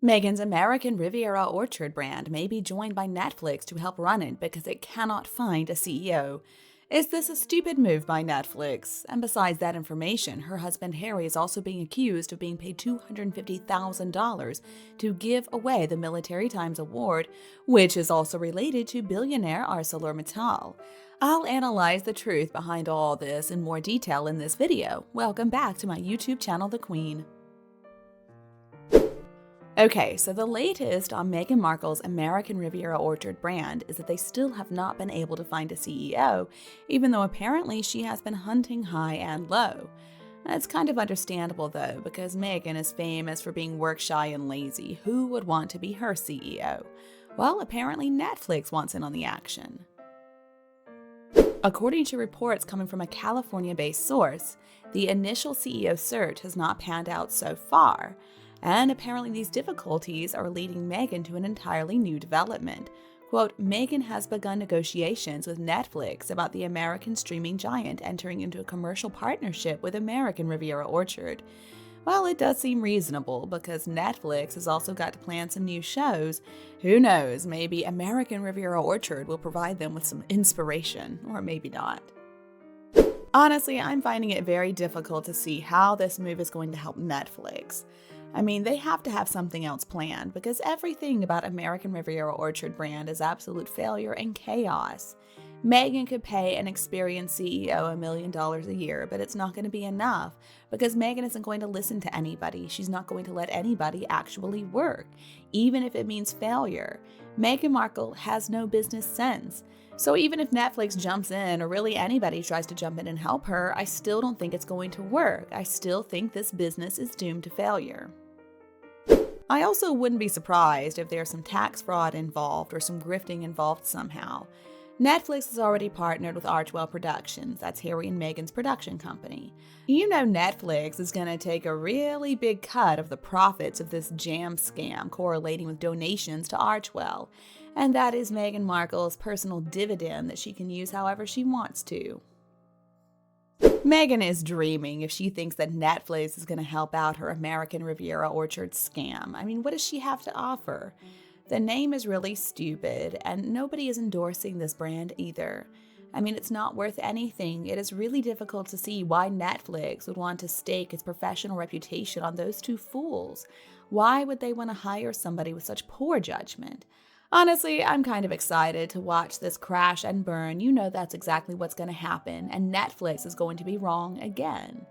Meghan's American Riviera Orchard brand may be joined by Netflix to help run it because it cannot find a CEO. Is this a stupid move by Netflix? And besides that information, her husband Harry is also being accused of being paid $250,000 to give away the Military Times Award, which is also related to billionaire ArcelorMittal. I'll analyze the truth behind all this in more detail in this video. Welcome back to my YouTube channel, The Queen. Okay, so the latest on Meghan Markle's American Riviera Orchard brand is that they still have not been able to find a CEO, even though apparently she has been hunting high and low. It's kind of understandable though, because Meghan is famous for being work-shy and lazy. Who would want to be her CEO? Well, apparently Netflix wants in on the action. According to reports coming from a California-based source, the initial CEO search has not panned out so far. And apparently these difficulties are leading Meghan to an entirely new development. Quote, Meghan has begun negotiations with Netflix about the American streaming giant entering into a commercial partnership with American Riviera Orchard. Well, it does seem reasonable because Netflix has also got to plan some new shows. Who knows, maybe American Riviera Orchard will provide them with some inspiration, or maybe not. Honestly, I'm finding it very difficult to see how this move is going to help Netflix. I mean, they have to have something else planned because everything about American Riviera Orchard brand is absolute failure and chaos. Meghan could pay an experienced CEO $1 million a year, but it's not going to be enough because Meghan isn't going to listen to anybody. She's not going to let anybody actually work, even if it means failure. Meghan Markle has no business sense. So even if Netflix jumps in, or really anybody tries to jump in and help her, I still don't think it's going to work. I still think this business is doomed to failure. I also wouldn't be surprised if there's some tax fraud involved or some grifting involved somehow. Netflix has already partnered with Archwell Productions, that's Harry and Meghan's production company. You know Netflix is going to take a really big cut of the profits of this jam scam correlating with donations to Archwell, and that is Meghan Markle's personal dividend that she can use however she wants to. Meghan is dreaming if she thinks that Netflix is going to help out her American Riviera Orchard scam. I mean, what does she have to offer? The name is really stupid, and nobody is endorsing this brand either. I mean, it's not worth anything. It is really difficult to see why Netflix would want to stake its professional reputation on those two fools. Why would they want to hire somebody with such poor judgment? Honestly, I'm kind of excited to watch this crash and burn. You know that's exactly what's going to happen, and Netflix is going to be wrong again.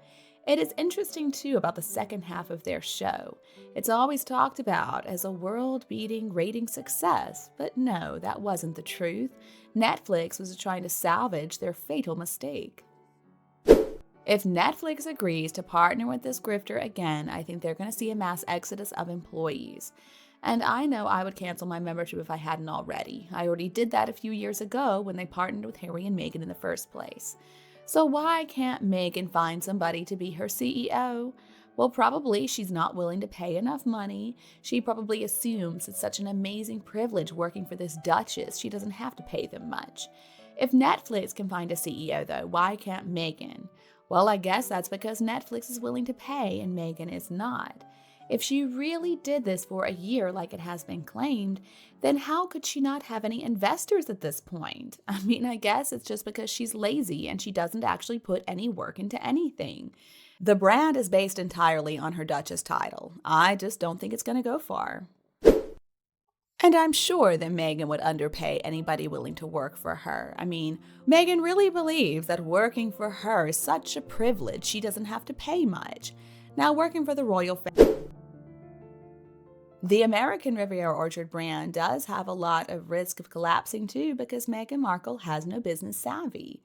It is interesting, too, about the second half of their show. It's always talked about as a world-beating rating success, but no, that wasn't the truth. Netflix was trying to salvage their fatal mistake. If Netflix agrees to partner with this grifter again, I think they're going to see a mass exodus of employees. And I know I would cancel my membership if I hadn't already. I already did that a few years ago when they partnered with Harry and Meghan in the first place. So why can't Meghan find somebody to be her CEO? Well, probably she's not willing to pay enough money. She probably assumes it's such an amazing privilege working for this duchess. She doesn't have to pay them much. If Netflix can find a CEO, though, why can't Meghan? Well, I guess that's because Netflix is willing to pay and Meghan is not. If she really did this for a year like it has been claimed, then how could she not have any investors at this point? I mean, I guess it's just because she's lazy and she doesn't actually put any work into anything. The brand is based entirely on her Duchess title. I just don't think it's going to go far. And I'm sure that Meghan would underpay anybody willing to work for her. I mean, Meghan really believes that working for her is such a privilege she doesn't have to pay much. Now, working for the royal family. The American Riviera Orchard brand does have a lot of risk of collapsing too because Meghan Markle has no business savvy.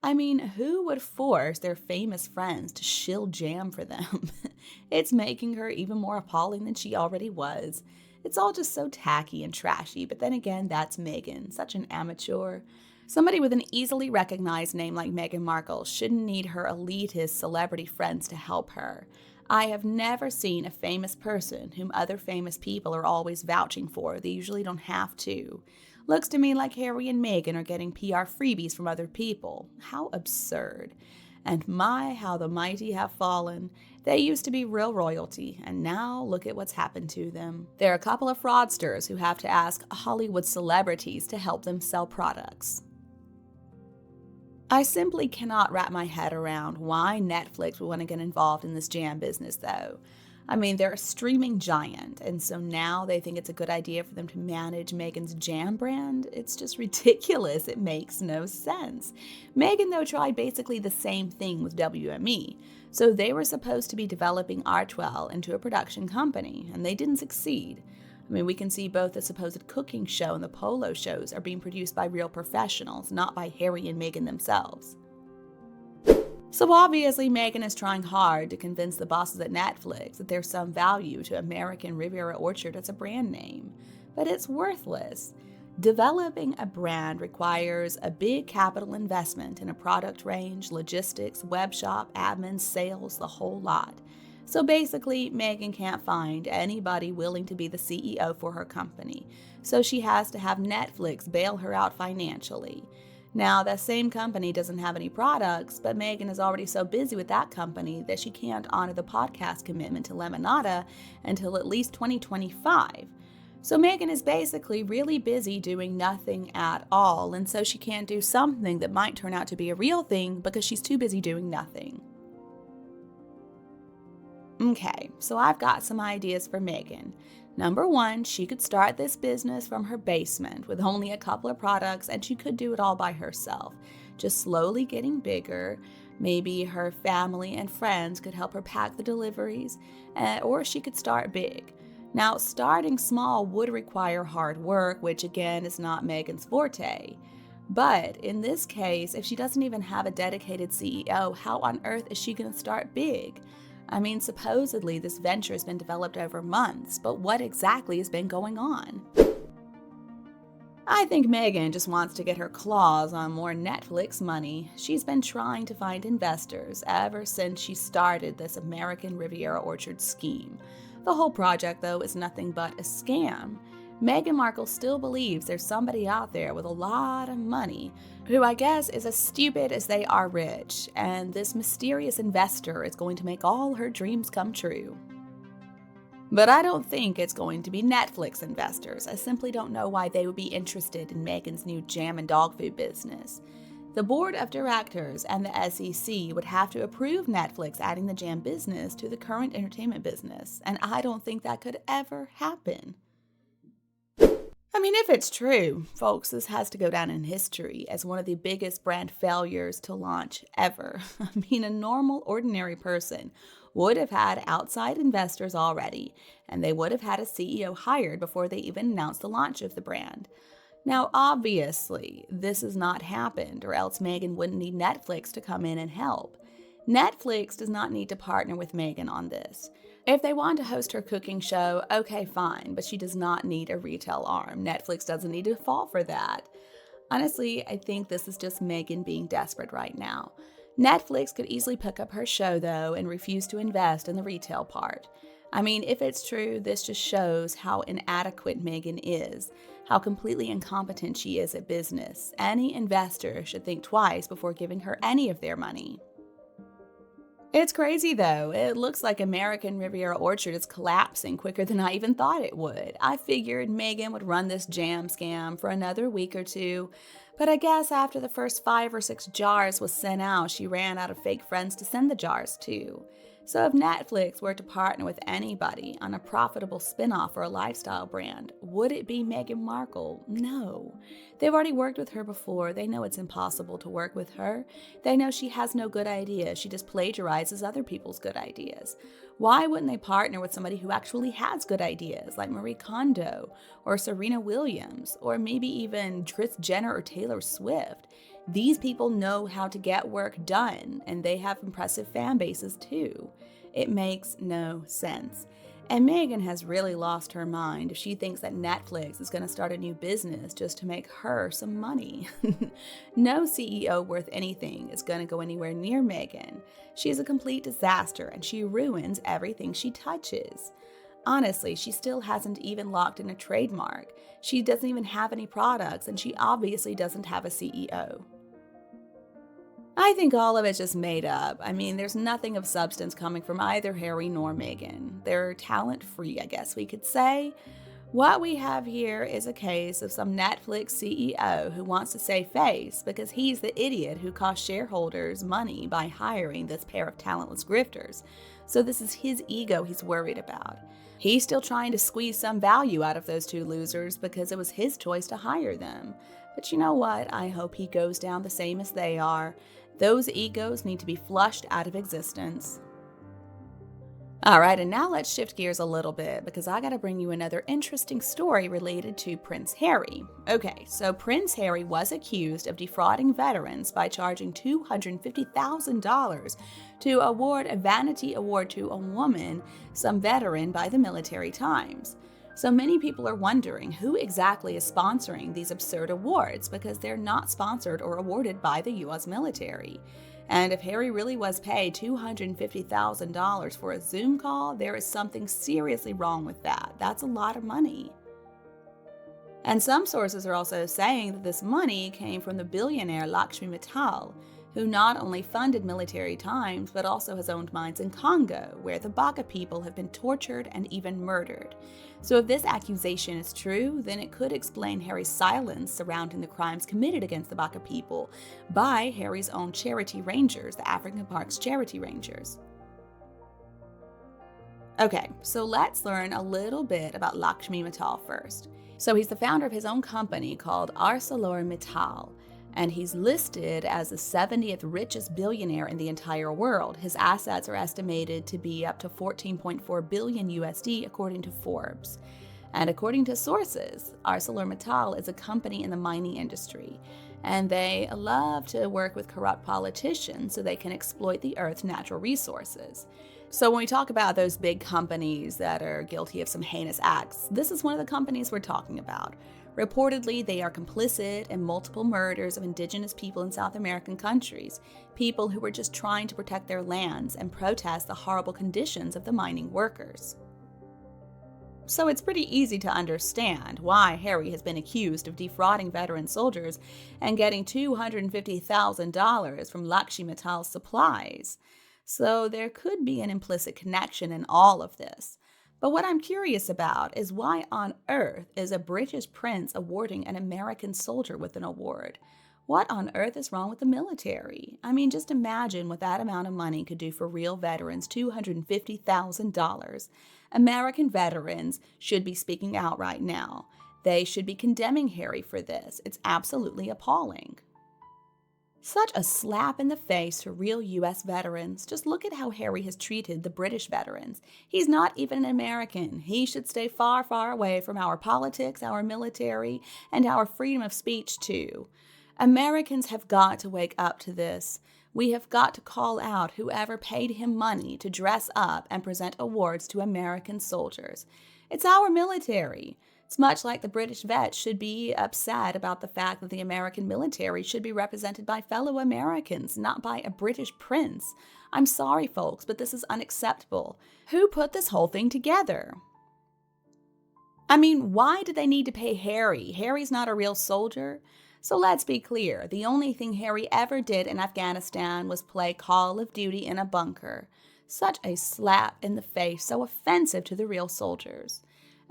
I mean, who would force their famous friends to shill jam for them? It's making her even more appalling than she already was. It's all just so tacky and trashy, but then again, that's Meghan, such an amateur. Somebody with an easily recognized name like Meghan Markle shouldn't need her elitist celebrity friends to help her. I have never seen a famous person whom other famous people are always vouching for. They usually don't have to. Looks to me like Harry and Meghan are getting PR freebies from other people. How absurd. And my, how the mighty have fallen. They used to be real royalty, and now look at what's happened to them. They're a couple of fraudsters who have to ask Hollywood celebrities to help them sell products. I simply cannot wrap my head around why Netflix would want to get involved in this jam business, though. I mean, they're a streaming giant, and so now they think it's a good idea for them to manage Meghan's jam brand? It's just ridiculous. It makes no sense. Meghan, though, tried basically the same thing with WME. So they were supposed to be developing R12 into a production company, and they didn't succeed. I mean, we can see both the supposed cooking show and the polo shows are being produced by real professionals, not by Harry and Meghan themselves. So obviously, Meghan is trying hard to convince the bosses at Netflix that there's some value to American Riviera Orchard as a brand name. But it's worthless. Developing a brand requires a big capital investment in a product range, logistics, web shop, admin, sales, the whole lot. So basically, Meghan can't find anybody willing to be the CEO for her company, so she has to have Netflix bail her out financially. Now, that same company doesn't have any products, but Meghan is already so busy with that company that she can't honor the podcast commitment to Lemonada until at least 2025. So Meghan is basically really busy doing nothing at all, and so she can't do something that might turn out to be a real thing because she's too busy doing nothing. Okay, so I've got some ideas for Meghan. Number one, she could start this business from her basement with only a couple of products, and she could do it all by herself, just slowly getting bigger. Maybe her family and friends could help her pack the deliveries, or she could start big. Now, starting small would require hard work, which again is not Meghan's forte. But in this case, if she doesn't even have a dedicated CEO, how on earth is she going to start big? I mean, supposedly this venture has been developed over months, but what exactly has been going on? I think Meghan just wants to get her claws on more Netflix money. She's been trying to find investors ever since she started this American Riviera Orchard scheme. The whole project, though, is nothing but a scam. Meghan Markle still believes there's somebody out there with a lot of money who I guess is as stupid as they are rich, and this mysterious investor is going to make all her dreams come true. But I don't think it's going to be Netflix investors. I simply don't know why they would be interested in Meghan's new jam and dog food business. The board of directors and the SEC would have to approve Netflix adding the jam business to the current entertainment business, and I don't think that could ever happen. I mean, if it's true, folks, this has to go down in history as one of the biggest brand failures to launch ever. I mean, a normal, ordinary person would have had outside investors already, and they would have had a CEO hired before they even announced the launch of the brand. Now, obviously, this has not happened, or else Meghan wouldn't need Netflix to come in and help. Netflix does not need to partner with Meghan on this. If they want to host her cooking show, okay, fine, but she does not need a retail arm. Netflix doesn't need to fall for that. Honestly, I think this is just Meghan being desperate right now. Netflix could easily pick up her show, though, and refuse to invest in the retail part. I mean, if it's true, this just shows how inadequate Meghan is, how completely incompetent she is at business. Any investor should think twice before giving her any of their money. It's crazy, though. It looks like American Riviera Orchard is collapsing quicker than I even thought it would. I figured Meghan would run this jam scam for another week or two, but I guess after the first 5 or 6 jars was sent out, she ran out of fake friends to send the jars to. So if Netflix were to partner with anybody on a profitable spin-off or a lifestyle brand, would it be Meghan Markle? No. They've already worked with her before. They know it's impossible to work with her. They know she has no good ideas. She just plagiarizes other people's good ideas. Why wouldn't they partner with somebody who actually has good ideas, like Marie Kondo or Serena Williams, or maybe even Kris Jenner or Taylor Swift? These people know how to get work done, and they have impressive fan bases too. It makes no sense. And Meghan has really lost her mind if she thinks that Netflix is going to start a new business just to make her some money. No CEO worth anything is going to go anywhere near Meghan. She is a complete disaster, and she ruins everything she touches. Honestly, she still hasn't even locked in a trademark. She doesn't even have any products, and she obviously doesn't have a CEO. I think all of it's just made up. I mean, there's nothing of substance coming from either Harry nor Meghan. They're talent free, I guess we could say. What we have here is a case of some Netflix CEO who wants to save face because he's the idiot who cost shareholders money by hiring this pair of talentless grifters. So this is his ego he's worried about. He's still trying to squeeze some value out of those two losers because it was his choice to hire them. But you know what? I hope he goes down the same as they are. Those egos need to be flushed out of existence. All right, and now let's shift gears a little bit because I got to bring you another interesting story related to Prince Harry. Okay, so Prince Harry was accused of defrauding veterans by charging $250,000 to award a vanity award to a woman, some veteran by the Military Times. So many people are wondering who exactly is sponsoring these absurd awards because they're not sponsored or awarded by the US military. And if Harry really was paid $250,000 for a Zoom call, there is something seriously wrong with that. That's a lot of money. And some sources are also saying that this money came from the billionaire Lakshmi Mittal, who not only funded Military Times, but also has owned mines in Congo, where the Baka people have been tortured and even murdered. So if this accusation is true, then it could explain Harry's silence surrounding the crimes committed against the Baka people by Harry's own charity rangers, the African Parks Charity Rangers. Okay, so let's learn a little bit about Lakshmi Mittal first. So he's the founder of his own company called ArcelorMittal, and he's listed as the 70th richest billionaire in the entire world. His assets are estimated to be up to 14.4 billion USD according to Forbes. And according to sources, ArcelorMittal is a company in the mining industry, and they love to work with corrupt politicians so they can exploit the Earth's natural resources. So when we talk about those big companies that are guilty of some heinous acts, this is one of the companies we're talking about. Reportedly, they are complicit in multiple murders of indigenous people in South American countries, people who were just trying to protect their lands and protest the horrible conditions of the mining workers. So it's pretty easy to understand why Harry has been accused of defrauding veteran soldiers and getting $250,000 from Lakshmi Mittal's supplies. So there could be an implicit connection in all of this. But what I'm curious about is why on earth is a British prince awarding an American soldier with an award? What on earth is wrong with the military? I mean, just imagine what that amount of money could do for real veterans, $250,000. American veterans should be speaking out right now. They should be condemning Harry for this. It's absolutely appalling. Such a slap in the face to real U.S. veterans. Just look at how Harry has treated the British veterans. He's not even an American. He should stay far, far away from our politics, our military, and our freedom of speech, too. Americans have got to wake up to this. We have got to call out whoever paid him money to dress up and present awards to American soldiers. It's our military. It's much like the British vets should be upset about the fact that the American military should be represented by fellow Americans, not by a British prince. I'm sorry, folks, but this is unacceptable. Who put this whole thing together? I mean, why did they need to pay Harry? Harry's not a real soldier. So let's be clear. The only thing Harry ever did in Afghanistan was play Call of Duty in a bunker. Such a slap in the face, so offensive to the real soldiers.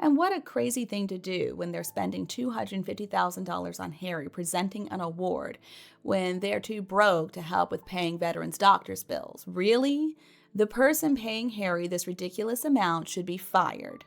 And what a crazy thing to do when they're spending $250,000 on Harry presenting an award when they're too broke to help with paying veterans' doctor's bills. Really? The person paying Harry this ridiculous amount should be fired.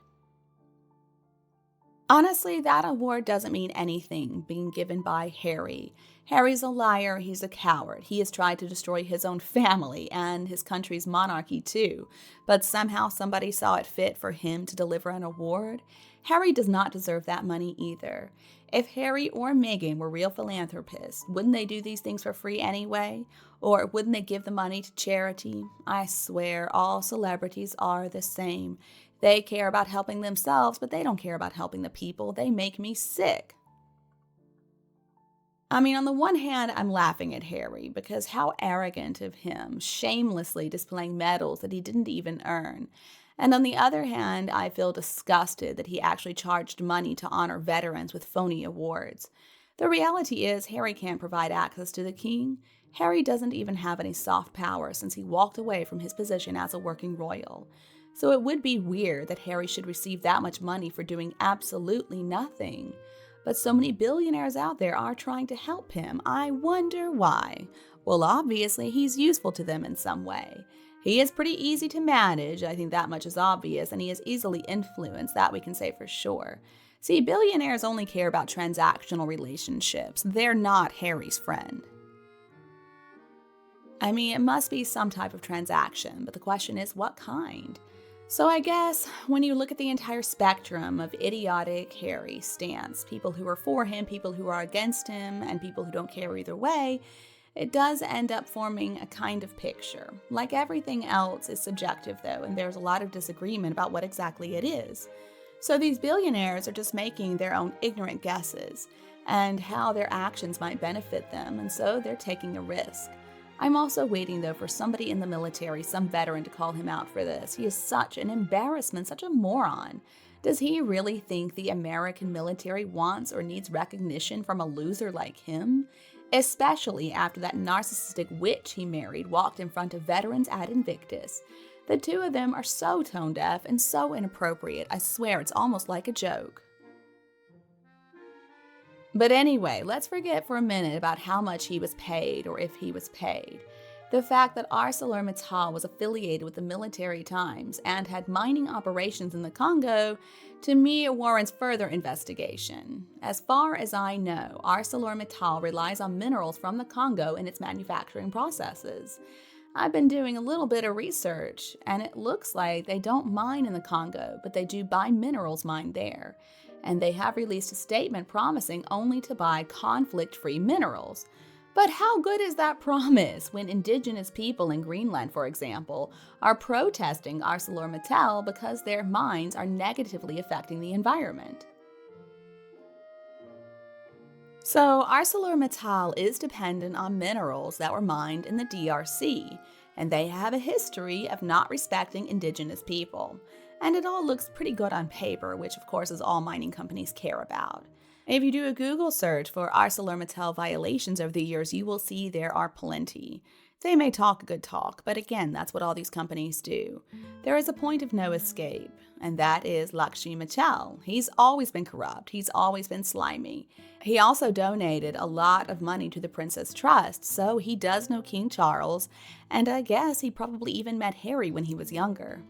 Honestly, that award doesn't mean anything being given by Harry. Harry's a liar, he's a coward. He has tried to destroy his own family and his country's monarchy too. But somehow somebody saw it fit for him to deliver an award. Harry does not deserve that money either. If Harry or Meghan were real philanthropists, wouldn't they do these things for free anyway? Or wouldn't they give the money to charity? I swear, all celebrities are the same. They care about helping themselves, but they don't care about helping the people. They make me sick. I mean, on the one hand, I'm laughing at Harry because how arrogant of him, shamelessly displaying medals that he didn't even earn. And on the other hand, I feel disgusted that he actually charged money to honor veterans with phony awards. The reality is, Harry can't provide access to the king. Harry doesn't even have any soft power since he walked away from his position as a working royal. So it would be weird that Harry should receive that much money for doing absolutely nothing. But so many billionaires out there are trying to help him. I wonder why. Well, obviously, he's useful to them in some way. He is pretty easy to manage, I think that much is obvious, and he is easily influenced, that we can say for sure. See, billionaires only care about transactional relationships. They're not Harry's friend. I mean, it must be some type of transaction, but the question is, what kind? So I guess when you look at the entire spectrum of idiotic Harry stance, people who are for him, people who are against him, and people who don't care either way, it does end up forming a kind of picture. Like everything else is subjective though, and there's a lot of disagreement about what exactly it is. So these billionaires are just making their own ignorant guesses and how their actions might benefit them, and so they're taking a risk. I'm also waiting though for somebody in the military, some veteran, to call him out for this. He is such an embarrassment, such a moron. Does he really think the American military wants or needs recognition from a loser like him? Especially after that narcissistic witch he married walked in front of veterans at Invictus. The two of them are so tone deaf and so inappropriate, I swear it's almost like a joke. But anyway, let's forget for a minute about how much he was paid, or if he was paid. The fact that ArcelorMittal was affiliated with the Military Times and had mining operations in the Congo, to me it warrants further investigation. As far as I know, ArcelorMittal relies on minerals from the Congo in its manufacturing processes. I've been doing a little bit of research, and it looks like they don't mine in the Congo, but they do buy minerals mined there. And they have released a statement promising only to buy conflict-free minerals. But how good is that promise when indigenous people in Greenland, for example, are protesting ArcelorMittal because their mines are negatively affecting the environment? So ArcelorMittal is dependent on minerals that were mined in the DRC, and they have a history of not respecting indigenous people. And it all looks pretty good on paper, which of course is all mining companies care about. If you do a Google search for ArcelorMittal violations over the years, you will see there are plenty. They may talk a good talk, but again, that's what all these companies do. There is a point of no escape, and that is Lakshmi Mittal. He's always been corrupt. He's always been slimy. He also donated a lot of money to the Princess Trust, so he does know King Charles, and I guess he probably even met Harry when he was younger.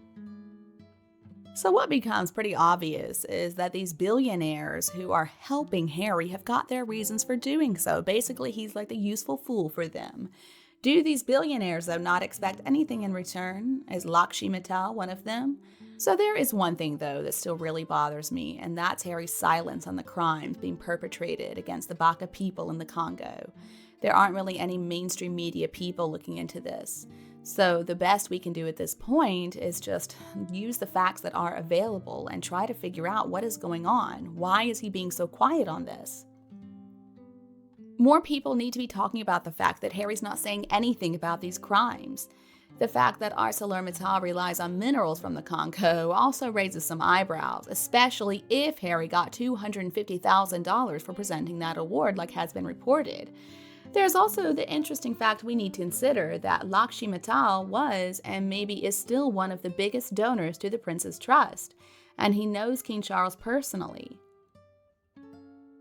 So what becomes pretty obvious is that these billionaires who are helping Harry have got their reasons for doing so. Basically, he's like the useful fool for them. Do these billionaires, though, not expect anything in return? Is Lakshmi Mittal one of them? So there is one thing, though, that still really bothers me, and that's Harry's silence on the crimes being perpetrated against the Baka people in the Congo. There aren't really any mainstream media people looking into this. So the best we can do at this point is just use the facts that are available and try to figure out what is going on. Why is he being so quiet on this? More people need to be talking about the fact that Harry's not saying anything about these crimes. The fact that ArcelorMittal relies on minerals from the Congo also raises some eyebrows, especially if Harry got $250,000 for presenting that award like has been reported. There's also the interesting fact we need to consider that Lakshmi Mittal was and maybe is still one of the biggest donors to the Prince's Trust, and he knows King Charles personally.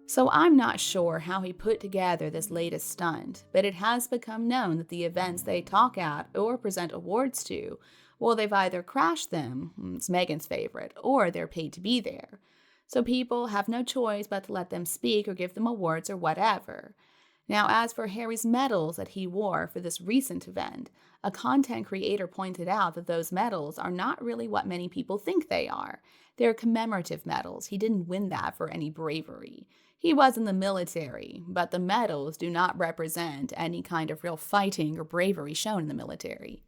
So I'm not sure how he put together this latest stunt, but it has become known that the events they talk at or present awards to, well, they've either crashed them, it's Meghan's favorite, or they're paid to be there. So people have no choice but to let them speak or give them awards or whatever. Now, as for Harry's medals that he wore for this recent event, a content creator pointed out that those medals are not really what many people think they are. They're commemorative medals. He didn't win that for any bravery. He was in the military, but the medals do not represent any kind of real fighting or bravery shown in the military.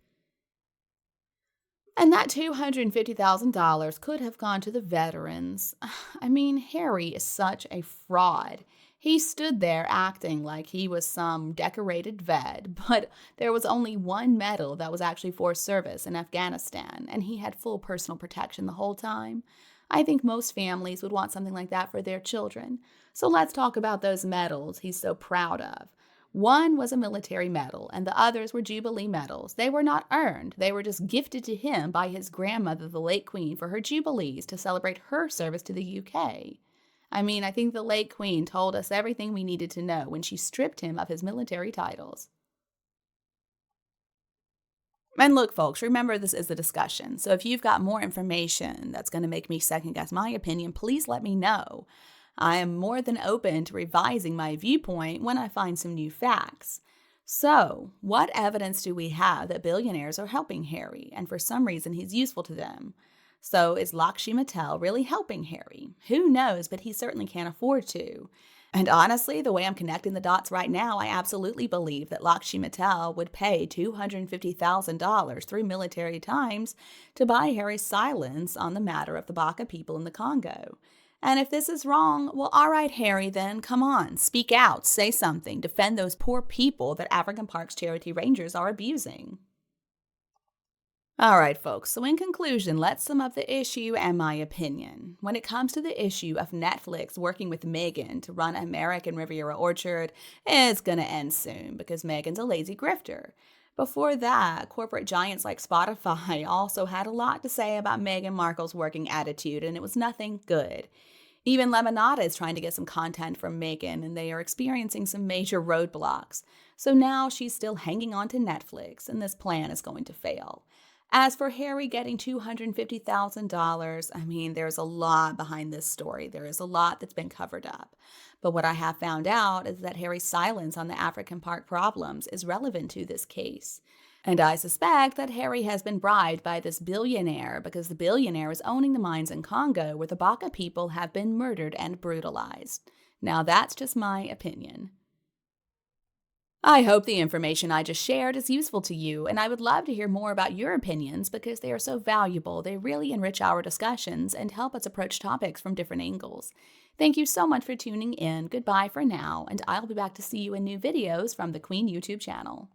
And that $250,000 could have gone to the veterans. I mean, Harry is such a fraud. He stood there acting like he was some decorated vet, but there was only one medal that was actually for service in Afghanistan, and he had full personal protection the whole time. I think most families would want something like that for their children. So let's talk about those medals he's so proud of. One was a military medal, and the others were Jubilee medals. They were not earned, they were just gifted to him by his grandmother, the late Queen, for her Jubilees to celebrate her service to the UK. I mean, I think the late Queen told us everything we needed to know when she stripped him of his military titles. And look, folks, remember this is a discussion. So if you've got more information that's going to make me second guess my opinion, please let me know. I am more than open to revising my viewpoint when I find some new facts. So, what evidence do we have that billionaires are helping Harry, and for some reason he's useful to them? So, is Lakshmi Mittal really helping Harry? Who knows, but he certainly can't afford to. And honestly, the way I'm connecting the dots right now, I absolutely believe that Lakshmi Mittal would pay $250,000 through military times to buy Harry's silence on the matter of the Baka people in the Congo. And if this is wrong, well, all right, Harry, then come on, speak out, say something, defend those poor people that African Park's charity rangers are abusing. All right, folks, so in conclusion, let's sum up the issue and my opinion. When it comes to the issue of Netflix working with Meghan to run American Riviera Orchard, it's gonna end soon because Meghan's a lazy grifter. Before that, corporate giants like Spotify also had a lot to say about Meghan Markle's working attitude, and it was nothing good. Even Lemonada is trying to get some content from Meghan, and they are experiencing some major roadblocks. So now she's still hanging on to Netflix, and this plan is going to fail. As for Harry getting $250,000, I mean, there's a lot behind this story. There is a lot that's been covered up. But what I have found out is that Harry's silence on the African Park problems is relevant to this case. And I suspect that Harry has been bribed by this billionaire because the billionaire is owning the mines in Congo where the Baka people have been murdered and brutalized. Now, that's just my opinion. I hope the information I just shared is useful to you, and I would love to hear more about your opinions because they are so valuable. They really enrich our discussions and help us approach topics from different angles. Thank you so much for tuning in. Goodbye for now, and I'll be back to see you in new videos from the Queen YouTube channel.